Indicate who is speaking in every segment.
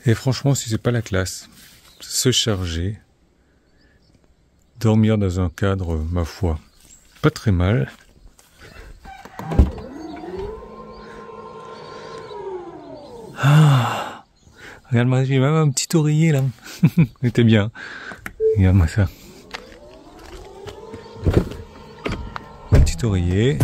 Speaker 1: Et franchement, si c'est pas la classe, se charger, dormir dans un cadre, ma foi, pas très mal. Ah, regarde-moi, j'ai même un petit oreiller là. C'était bien. Regarde-moi ça. Un petit oreiller.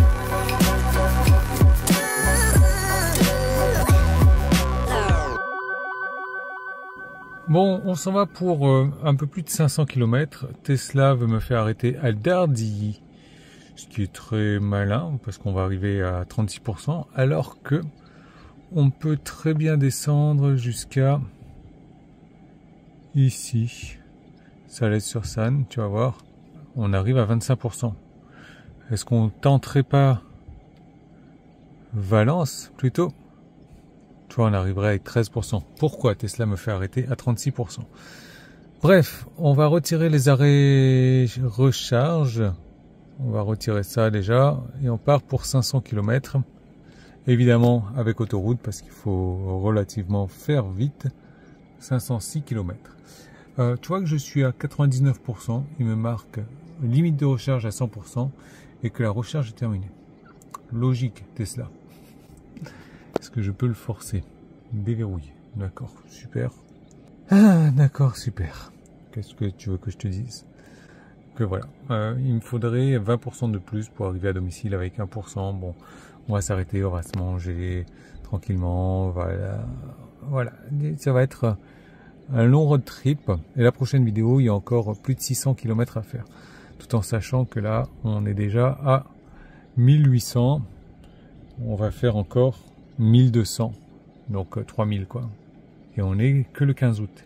Speaker 1: Bon, on s'en va pour un peu plus de 500 km. Tesla veut me faire arrêter à Dardilly, ce qui est très malin parce qu'on va arriver à 36%, alors que on peut très bien descendre jusqu'à ici. Salles-sur-Sanne, tu vas voir, on arrive à 25%. Est-ce qu'on tenterait pas Valence plutôt? Tu vois, on arriverait avec 13%. Pourquoi Tesla me fait arrêter à 36%? Bref, on va retirer les arrêts recharge. On va retirer ça déjà. Et on part pour 500 km. Évidemment avec autoroute parce qu'il faut relativement faire vite. 506 km. Tu vois que je suis à 99%. Il me marque limite de recharge à 100%. Et que la recharge est terminée. Logique, Tesla. Est-ce que je peux le forcer? Déverrouiller. D'accord, super. Ah, d'accord, super. Qu'est-ce que tu veux que je te dise? Que voilà. Il me faudrait 20% de plus pour arriver à domicile avec 1%. Bon, on va s'arrêter, on va se manger tranquillement. Voilà. Ça va être un long road trip. Et la prochaine vidéo, il y a encore plus de 600 km à faire. Tout en sachant que là, on est déjà à 1800. On va faire encore 1200, donc 3000 quoi. Et on est que le 15 août.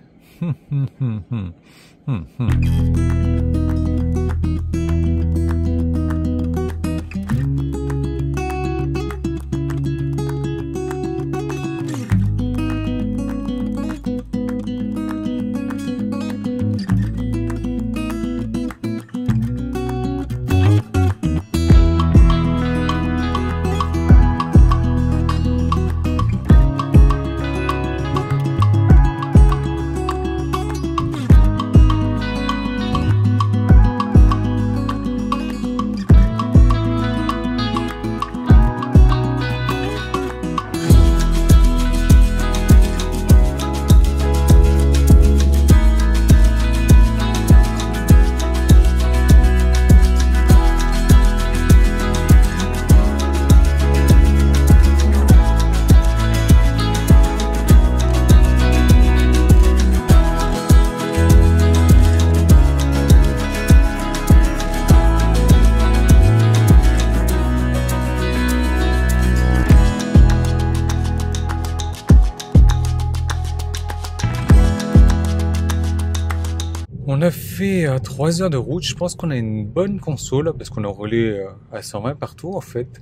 Speaker 1: On a fait 3 heures de route. Je pense qu'on a une bonne console parce qu'on a roulé à 120 partout en fait.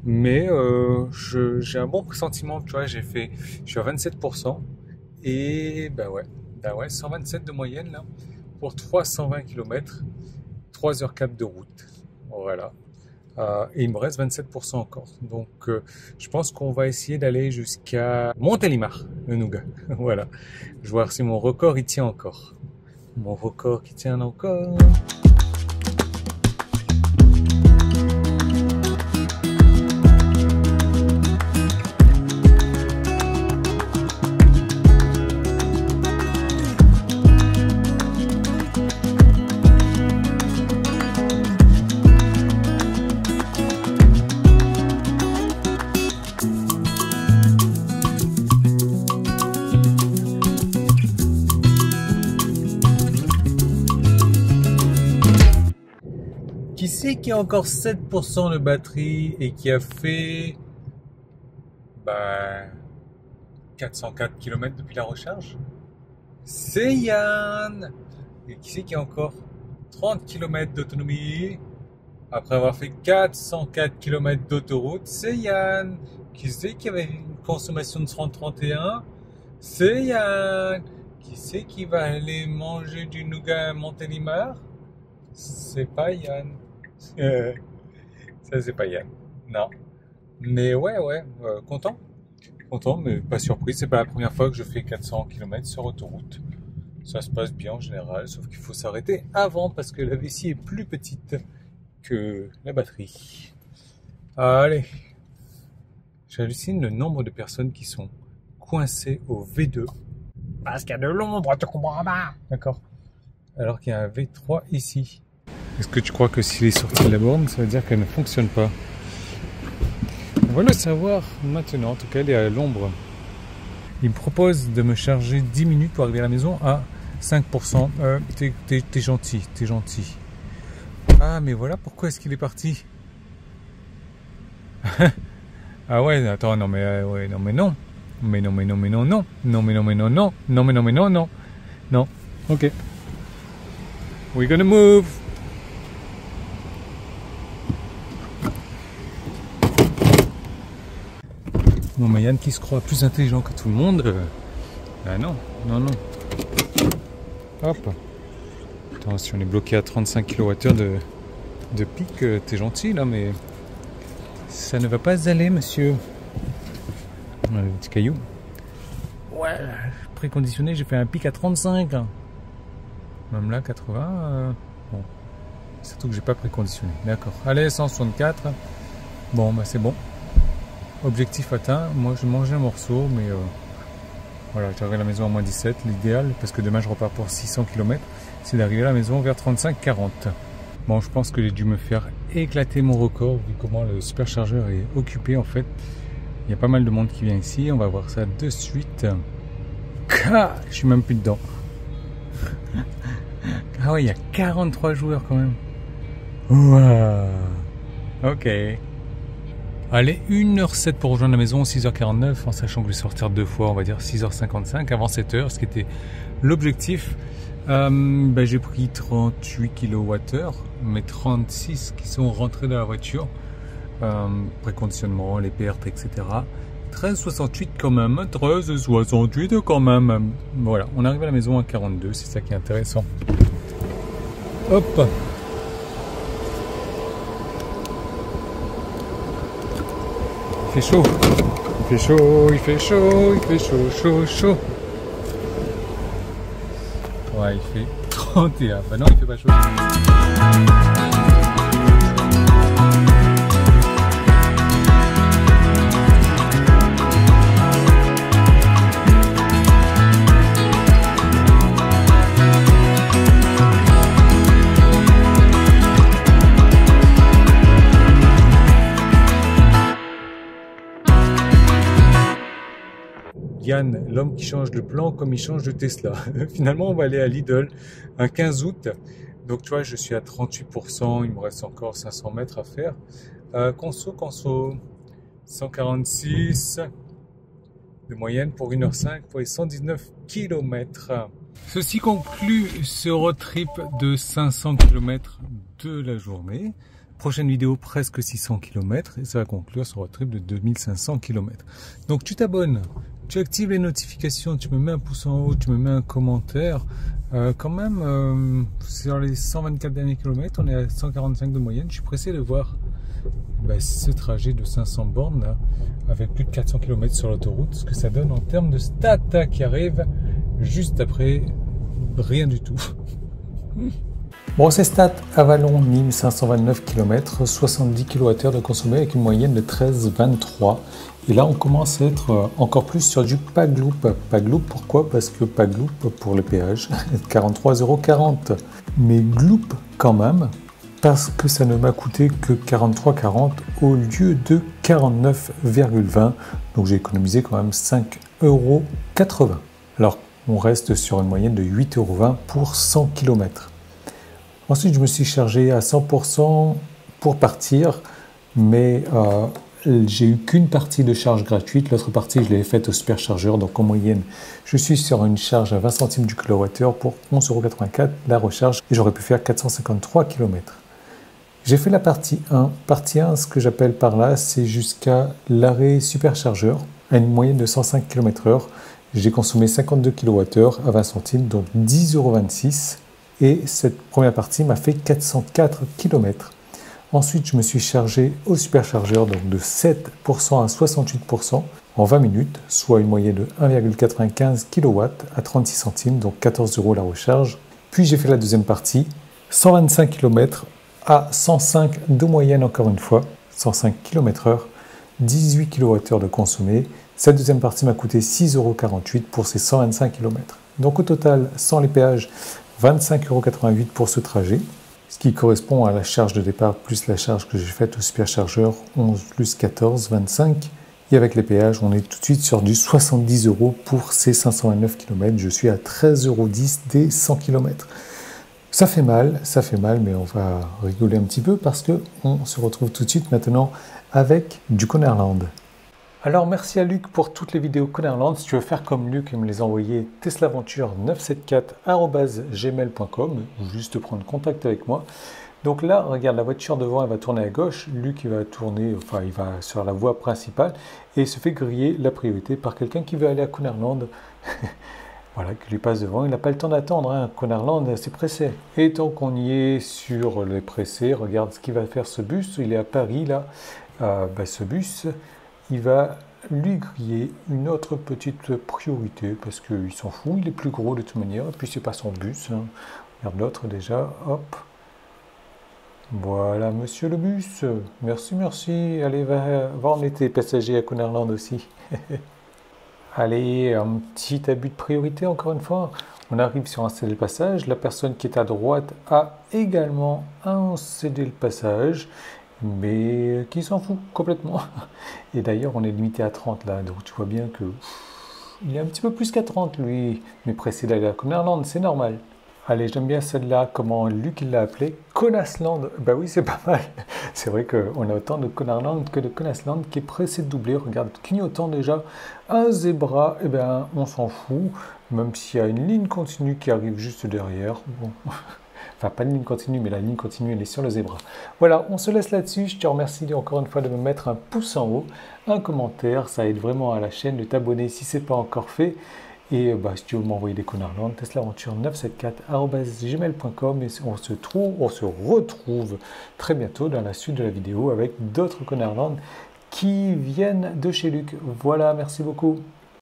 Speaker 1: Mais j'ai un bon pressentiment. Tu vois, je suis à 27% et bah ouais, 127 de moyenne là pour 320 km, 3h04 de route. Voilà. Et il me reste 27% encore. Donc je pense qu'on va essayer d'aller jusqu'à Montélimar, le Nougat. Voilà. Je vais voir si mon record il tient encore. Mon record qui tient encore. Qui c'est qui a encore 7% de batterie et qui a fait 404 km depuis la recharge? C'est Yann. Et qui c'est qui a encore 30 km d'autonomie après avoir fait 404 km d'autoroute? C'est Yann. Qui c'est qui avait une consommation de 30-31? C'est Yann. Qui c'est qui va aller manger du nougat à Montélimar? C'est pas Yann. Ça c'est pas Yann. Non. Mais ouais, content. content, mais pas surpris. C'est pas la première fois que je fais 400 km sur autoroute. Ça se passe bien en général, sauf qu'il faut s'arrêter avant parce que la vessie est plus petite que la batterie. Allez, j'hallucine le nombre de personnes qui sont coincées au V2. Parce qu'il y a de l'ombre, tu comprends pas? D'accord. Alors qu'il y a un V3 ici. Est-ce que tu crois que s'il est sorti de la borne, ça veut dire qu'elle ne fonctionne pas? On va le savoir maintenant, en tout cas elle est à l'ombre. Il me propose de me charger 10 minutes pour arriver à la maison à 5%. T'es gentil, t'es gentil. Ah mais voilà pourquoi est-ce qu'il est parti. Ah ouais, attends, non mais ouais, non mais non. Mais non, mais non, mais non, non. Non, mais non, mais non, non. Non, mais non, mais non, non. Non, ok. We're gonna move. Bon, mais Yann qui se croit plus intelligent que tout le monde. Ah non, non, non. Hop. Attends, si on est bloqué à 35 kWh de pic, t'es gentil là, mais ça ne va pas aller, monsieur. Un petit caillou. Ouais, préconditionné, j'ai fait un pic à 35. Même là, 80. Bon. Surtout que j'ai pas préconditionné. D'accord. Allez, 164. Bon, bah c'est bon. Objectif atteint. Moi, je mangeais un morceau, mais voilà, j'arrive à la maison à moins 17. L'idéal, parce que demain je repars pour 600 km, c'est d'arriver à la maison vers 35-40. Bon, je pense que j'ai dû me faire éclater mon record, vu comment le superchargeur est occupé en fait. Il y a pas mal de monde qui vient ici, on va voir ça de suite. Ah, je suis même plus dedans. Ah ouais, il y a 43 joueurs quand même. Wow. Ok. Allez, 1h07 pour rejoindre la maison, 6h49, en sachant que je vais sortir 2 fois, on va dire 6h55, avant 7h, ce qui était l'objectif. J'ai pris 38 kWh, mais 36 qui sont rentrés dans la voiture. Préconditionnement, les PRT, etc. 13,68 quand même, 13,68 quand même. Voilà, on arrive à la maison à 42, c'est ça qui est intéressant. Hop. Il fait chaud, il fait chaud, il fait chaud, il fait chaud, chaud, chaud. Ouais, il fait 31. Bah non, il fait pas chaud. Yann, l'homme qui change de plan comme il change de Tesla. Finalement, on va aller à Lidl un 15 août. Donc, tu vois, je suis à 38%. Il me reste encore 500 mètres à faire. Conso, 146 de moyenne pour 1h05 pour les 119 km. Ceci conclut ce road trip de 500 km de la journée. Prochaine vidéo, presque 600 km. Et ça va conclure ce road trip de 2500 km. Donc, tu t'abonnes. Tu actives les notifications, tu me mets un pouce en haut, tu me mets un commentaire. Quand même, sur les 124 derniers kilomètres, on est à 145 de moyenne. Je suis pressé de voir ce trajet de 500 bornes là, avec plus de 400 km sur l'autoroute, ce que ça donne en termes de stats qui arrivent juste après rien du tout. Bon, ces stats, Avalon, Nîmes, 529 km, 70 kWh de consommé avec une moyenne de 13,23. Et là, on commence à être encore plus sur du Pagloop. Pagloop, pourquoi? Parce que Pagloop, pour le péage, 43,40 €. Mais Gloop quand même, parce que ça ne m'a coûté que 43,40 € au lieu de 49,20 €. Donc j'ai économisé quand même 5,80 €. Alors, on reste sur une moyenne de 8,20 € pour 100 km. Ensuite, je me suis chargé à 100% pour partir, mais j'ai eu qu'une partie de charge gratuite. L'autre partie, je l'ai faite au superchargeur. Donc en moyenne, je suis sur une charge à 20 centimes du kWh pour 11,84 € la recharge et j'aurais pu faire 453 km. J'ai fait la partie 1. Partie 1, ce que j'appelle par là, c'est jusqu'à l'arrêt superchargeur à une moyenne de 105 km/h. J'ai consommé 52 kWh à 20 centimes, donc 10,26 €. Et cette première partie m'a fait 404 km. Ensuite, je me suis chargé au superchargeur donc de 7% à 68%. en 20 minutes, soit une moyenne de 1,95 kW à 36 centimes, donc 14 € la recharge. Puis j'ai fait la deuxième partie, 125 km à 105 de moyenne encore une fois, 105 km/h, 18 kWh de consommé. Cette deuxième partie m'a coûté 6,48 € pour ces 125 km. Donc au total, sans les péages, 25,88 € pour ce trajet, ce qui correspond à la charge de départ plus la charge que j'ai faite au superchargeur, 11 plus 14, 25. Et avec les péages, on est tout de suite sur du 70 € pour ces 529 km. Je suis à 13,10 € des 100 km. Ça fait mal, mais on va rigoler un petit peu parce qu'on se retrouve tout de suite maintenant avec du Conerland. Alors merci à Luc pour toutes les vidéos Conerland. Si tu veux faire comme Luc et me les envoyer, teslaventure974@gmail.com ou juste prendre contact avec moi. Donc là, regarde, la voiture devant, elle va tourner à gauche. Luc, il va tourner, enfin, il va sur la voie principale et il se fait griller la priorité par quelqu'un qui veut aller à Conerland. Voilà, qui lui passe devant. Il n'a pas le temps d'attendre. Hein. Conerland, c'est pressé. Et tant qu'on y est sur les pressés, regarde ce qu'il va faire ce bus. Il est à Paris, là. Ce bus, il va lui griller une autre petite priorité parce qu'il s'en fout. Il est plus gros de toute manière. Et puis, c'est pas son bus. Hein. Regarde l'autre déjà. Hop. Voilà, monsieur le bus. Merci, merci. Allez, va emmener tes passagers à Conerland aussi. Allez, un petit abus de priorité encore une fois. On arrive sur un céder le passage. La personne qui est à droite a également un céder le passage, mais qui s'en fout complètement. Et d'ailleurs, on est limité à 30 là, donc tu vois bien que il est un petit peu plus qu'à 30 lui. Mais pressé d'aller à Conerland, c'est normal. Allez, j'aime bien celle-là, comment Luc l'a appelé, Conasland. Bah oui, c'est pas mal. C'est vrai qu'on a autant de Conerland que de Conasland qui est pressé de doubler. Regarde, clignotant déjà. Un zébra, eh bien, on s'en fout, même s'il y a une ligne continue qui arrive juste derrière. Bon. Enfin, pas une ligne continue, mais la ligne continue, elle est sur le zébra. Voilà, on se laisse là-dessus. Je te remercie encore une fois de me mettre un pouce en haut, un commentaire. Ça aide vraiment à la chaîne de t'abonner si ce n'est pas encore fait. Et si tu veux m'envoyer des Conerland, teslaventure974@gmail.com et on se retrouve très bientôt dans la suite de la vidéo avec d'autres Conerland qui viennent de chez Luc. Voilà, merci beaucoup.